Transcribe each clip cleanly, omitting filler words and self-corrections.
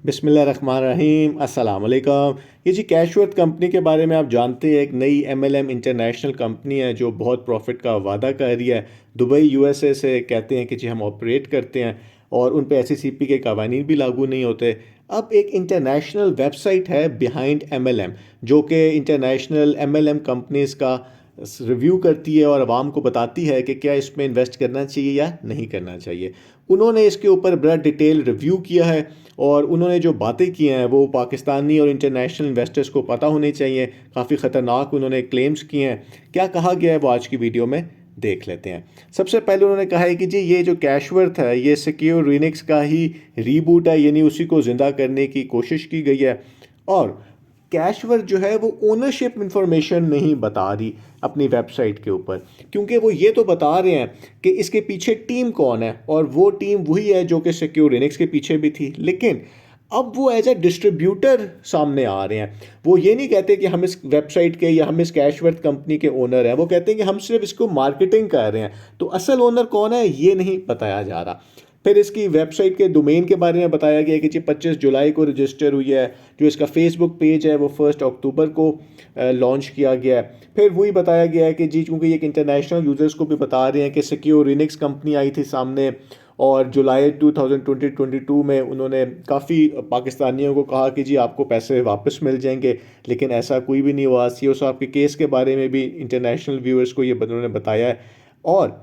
बिस्मिल्लाहिर्रहमानिर्रहीम अस्सलाम वालेकुम। ये जी कैशवर्थ कंपनी के बारे में आप जानते हैं, एक नई एमएलएम इंटरनेशनल कंपनी है जो बहुत प्रॉफिट का वादा कर रही है। दुबई यूएसए से कहते हैं कि जी हम ऑपरेट करते हैं और उन पे एसईसीपी के कवानीन भी लागू नहीं होते। अब एक इंटरनेशनल वेबसाइट है बिहाइंड एमएलएम, जो कि इंटरनेशनल एमएलएम कंपनीज का रिव्यू करती है और आवाम को बताती है कि क्या इसमें इन्वेस्ट करना चाहिए या नहीं करना चाहिए। उन्होंने इसके ऊपर बड़ा डिटेल रिव्यू किया है और उन्होंने जो बातें की हैं वो पाकिस्तानी और इंटरनेशनल इन्वेस्टर्स को पता होनी चाहिए। काफ़ी ख़तरनाक उन्होंने क्लेम्स किए हैं। क्या कहा गया है वो आज की वीडियो में देख लेते हैं। सबसे पहले उन्होंने कहा है कि जी ये जो कैशवर्थ है ये सिक्योर रिनिक्स का ही रीबूट है, यानी उसी को ज़िंदा करने की कोशिश की गई है। और कैशवर्थ जो है वो ओनरशिप इंफॉर्मेशन नहीं बता रही अपनी वेबसाइट के ऊपर, क्योंकि वो ये तो बता रहे हैं कि इसके पीछे टीम कौन है, और वो टीम वही है जो कि सिक्योर लिनक्स के पीछे भी थी। लेकिन अब वो एज ए डिस्ट्रीब्यूटर सामने आ रहे हैं। वो ये नहीं कहते कि हम इस वेबसाइट के या हम इस कैशवर्थ कंपनी के ओनर हैं, वो कहते हैं कि हम सिर्फ इसको मार्केटिंग कर रहे हैं। तो असल ओनर कौन है ये नहीं बताया जा रहा। फिर इसकी वेबसाइट के डोमेन के बारे में बताया गया कि जी 25 जुलाई को रजिस्टर हुई है। जो इसका फेसबुक पेज है वो 1 अक्टूबर को लॉन्च किया गया है। फिर वही बताया गया है कि जी चूँकि ये इंटरनेशनल यूज़र्स को भी बता रहे हैं कि सिक्योर लिनक्स कंपनी आई थी सामने, और जुलाई 2022 में उन्होंने काफ़ी पाकिस्तानियों को कहा कि जी आपको पैसे वापस मिल जाएंगे, लेकिन ऐसा कोई भी नहीं हुआ। सीईओ साहब के केस के बारे में भी इंटरनेशनल व्यूअर्स को ये उन्होंने बताया है। और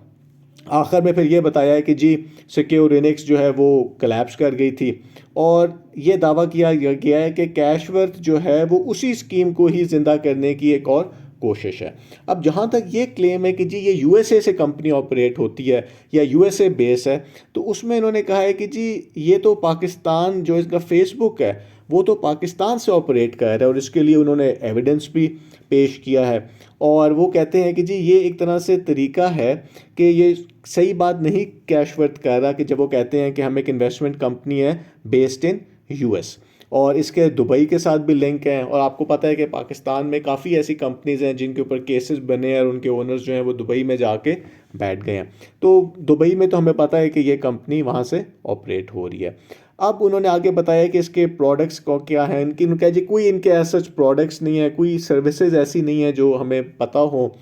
आखिर में फिर ये बताया है कि जी सिक्योर लिनक्स जो है वो कलैप्स कर गई थी। और ये दावा किया गया है कि कैशवर्थ जो है वो उसी स्कीम को ही ज़िंदा करने की एक और कोशिश है। अब जहाँ तक ये क्लेम है कि जी ये यूएसए से कंपनी ऑपरेट होती है या यूएसए बेस है, तो उसमें इन्होंने कहा है कि जी ये तो पाकिस्तान, जो इसका फेसबुक है वो तो पाकिस्तान से ऑपरेट कर रहा है, और इसके लिए उन्होंने एविडेंस भी पेश किया है। और वो कहते हैं कि जी ये एक तरह से तरीका है कि ये सही बात नहीं कैशवर्थ कर रहा कि जब वो कहते हैं कि हम एक इन्वेस्टमेंट कंपनी है बेस्ड इन यूएस, और इसके दुबई के साथ भी लिंक हैं। और आपको पता है कि पाकिस्तान में काफ़ी ऐसी कंपनीज हैं जिनके ऊपर केसेस बने हैं और उनके ओनर्स जो हैं वो दुबई में जाके बैठ गए हैं। तो दुबई में तो हमें पता है कि ये कंपनी वहाँ से ऑपरेट हो रही है। अब उन्होंने आगे बताया कि इसके प्रोडक्ट्स को क्या है, इनकी उनका जी कोई इनके ऐसे सच प्रोडक्ट्स नहीं है, कोई सर्विसेज ऐसी नहीं है जो हमें पता हो।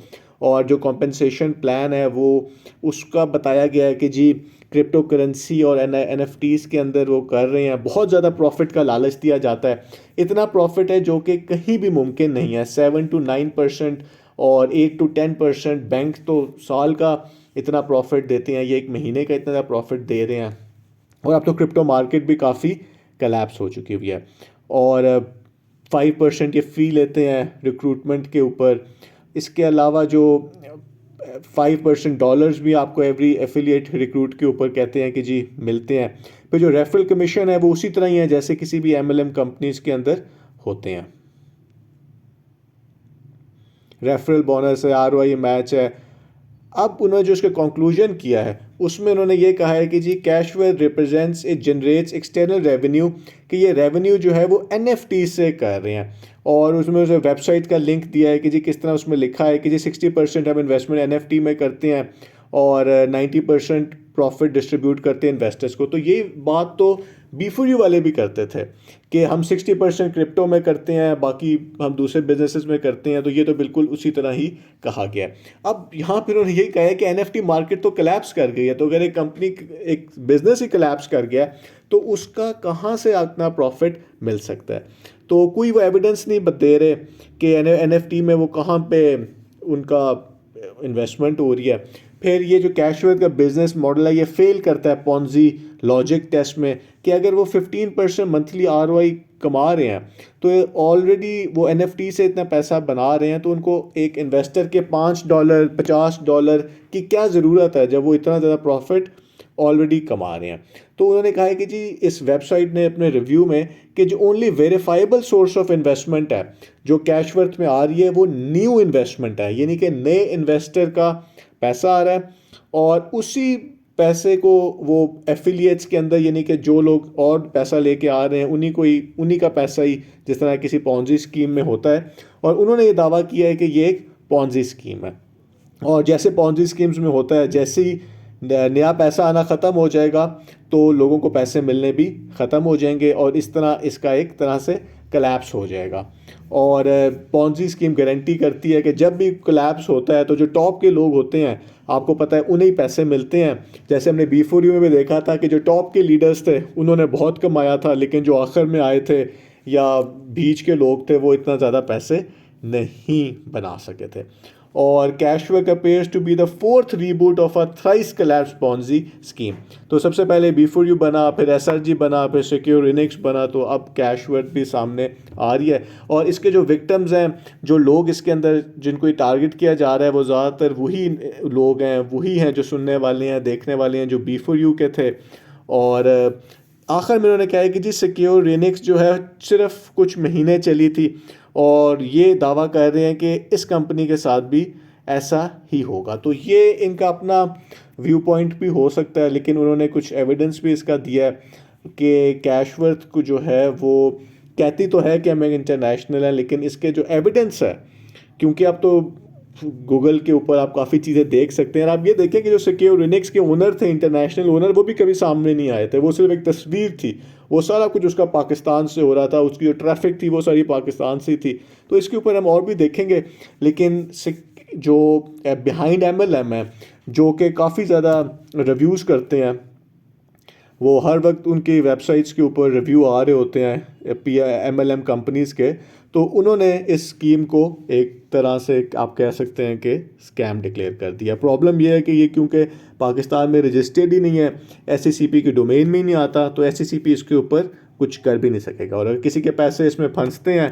और जो कॉम्पेंसेशन प्लान है वो उसका बताया गया है कि जी क्रिप्टो करेंसी और एनएफटीज़ के अंदर वो कर रहे हैं। बहुत ज़्यादा प्रॉफिट का लालच दिया जाता है। इतना प्रॉफिट है जो कि कहीं भी मुमकिन नहीं है, 7 to 9%, और 8 to 10% बैंक तो साल का इतना प्रॉफिट देते हैं, ये एक महीने का इतना ज़्यादा प्रॉफिट दे रहे हैं। और अब तो क्रिप्टो मार्केट भी काफ़ी कलैप्स हो चुकी हुई है। और 5% ये फ़ी लेते हैं रिक्रूटमेंट के ऊपर। इसके अलावा जो 5% डॉलर्स भी आपको एवरी एफिलिएट रिक्रूट के ऊपर कहते हैं कि जी मिलते हैं। फिर जो रेफरल कमीशन है वो उसी तरह ही है जैसे किसी भी एमएलएम कंपनीज के अंदर होते हैं। रेफरल बोनस है, आरओआई मैच है। अब उन्होंने जो इसका कंक्लूजन किया है उसमें उन्होंने ये कहा है कि जी Cashwell represents, it generates external revenue, कि ये रेवेन्यू जो है वो एनएफटी से कर रहे हैं। और उसमें उसे वेबसाइट का लिंक दिया है कि जी किस तरह उसमें लिखा है कि जी 60% हम इन्वेस्टमेंट एनएफटी में करते हैं और 90% प्रॉफिट डिस्ट्रीब्यूट करते हैं इन्वेस्टर्स को। तो ये बात तो B4U वाले भी करते थे कि हम 60% क्रिप्टो में करते हैं, बाकी हम दूसरे बिजनेसेस में करते हैं। तो ये तो बिल्कुल उसी तरह ही कहा गया है। अब यहाँ फिर उन्होंने यही कहा है कि एनएफटी मार्केट तो कलैप्स कर गई है, तो अगर एक कंपनी, एक बिजनेस ही कलैप्स कर गया तो उसका कहाँ से इतना प्रॉफिट मिल सकता है। तो कोई वो एविडेंस नहीं दे रहे कि एनएफटी में वो कहाँ पे उनका इन्वेस्टमेंट हो रही है। फिर ये जो कैशवेल का बिजनेस मॉडल है ये फेल करता है पॉन्जी लॉजिक टेस्ट में, कि अगर वो 15% मंथली आरओआई कमा रहे हैं तो ऑलरेडी वो एनएफटी से इतना पैसा बना रहे हैं, तो उनको एक इन्वेस्टर के $5 $50 की क्या ज़रूरत है जब वो इतना ज़्यादा प्रॉफिट ऑलरेडी कमा रहे हैं। तो उन्होंने कहा है कि जी इस वेबसाइट ने अपने रिव्यू में कि जो only verifiable source of investment है जो कैशवर्थ में आ रही है वो न्यू इन्वेस्टमेंट है, यानी कि नए इन्वेस्टर का पैसा आ रहा है और उसी पैसे को वो एफिलिएट्स के अंदर, यानी कि जो लोग और पैसा लेके आ रहे हैं उन्हीं का पैसा ही, जिस तरह किसी पॉन्जी स्कीम में होता है। और उन्होंने ये दावा किया है कि ये एक पॉन्जी स्कीम है। और जैसे पॉन्जी स्कीम्स में होता है, जैसे ही नया पैसा आना ख़त्म हो जाएगा तो लोगों को पैसे मिलने भी ख़त्म हो जाएंगे और इस तरह इसका एक तरह से कलैप्स हो जाएगा। और पॉन्जी स्कीम गारंटी करती है कि जब भी कलैप्स होता है तो जो टॉप के लोग होते हैं, आपको पता है, उन्हें ही पैसे मिलते हैं। जैसे हमने B4U में भी देखा था कि जो टॉप के लीडर्स थे उन्होंने बहुत कमाया था, लेकिन जो आखिर में आए थे या बीच के लोग थे वो इतना ज़्यादा पैसे नहीं बना सके थे। और Cashwork appears to be the fourth reboot of a thrice collapse Ponzi scheme. तो सबसे पहले B4U बना, फिर SRG बना, फिर सिक्योरिनिक्स बना, तो अब कैशवर्क भी सामने आ रही है। और इसके जो विक्टिम्स हैं, जो लोग इसके अंदर जिनको टारगेट किया जा रहा है, वो ज़्यादातर वही लोग हैं, वही हैं जो सुनने वाले हैं, देखने वाले हैं, जो B4U के थे। और आखिर में उन्होंने कहा है कि जी सिक्योरिनिक्स जो है सिर्फ कुछ महीने चली थी और ये दावा कर रहे हैं कि इस कंपनी के साथ भी ऐसा ही होगा। तो ये इनका अपना व्यू पॉइंट भी हो सकता है, लेकिन उन्होंने कुछ एविडेंस भी इसका दिया है कि कैशवर्थ को जो है वो कहती तो है कि हम इंटरनेशनल है, लेकिन इसके जो एविडेंस है, क्योंकि अब तो गूगल के ऊपर आप काफ़ी चीज़ें देख सकते हैं। और आप ये देखें कि जो सिक्योरिनिक्स के ओनर थे, इंटरनेशनल ओनर, वो भी कभी सामने नहीं आए थे, वो सिर्फ एक तस्वीर थी। वो सारा कुछ उसका पाकिस्तान से हो रहा था, उसकी जो ट्रैफिक थी वो सारी पाकिस्तान से थी। तो इसके ऊपर हम और भी देखेंगे। लेकिन जो बिहाइंड MLM है, जो कि काफ़ी ज़्यादा रिव्यूज़ करते हैं, वो हर वक्त उनकी वेबसाइट्स के ऊपर रिव्यू आ रहे होते हैं MLM कंपनीज़ के, तो उन्होंने इस स्कीम को एक तरह से आप कह सकते हैं कि स्कैम डिक्लेयर कर दिया। प्रॉब्लम यह है कि ये क्योंकि पाकिस्तान में रजिस्टर्ड ही नहीं है, SCCP के डोमेन में ही नहीं आता, तो SCCP इसके ऊपर कुछ कर भी नहीं सकेगा। और अगर किसी के पैसे इसमें फंसते हैं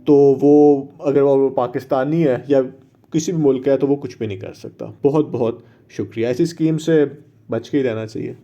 तो वो, अगर वो पाकिस्तानी है या किसी भी मुल्क है, तो वो कुछ भी नहीं कर सकता। बहुत बहुत शुक्रिया। ऐसी स्कीम से बच के ही रहना चाहिए।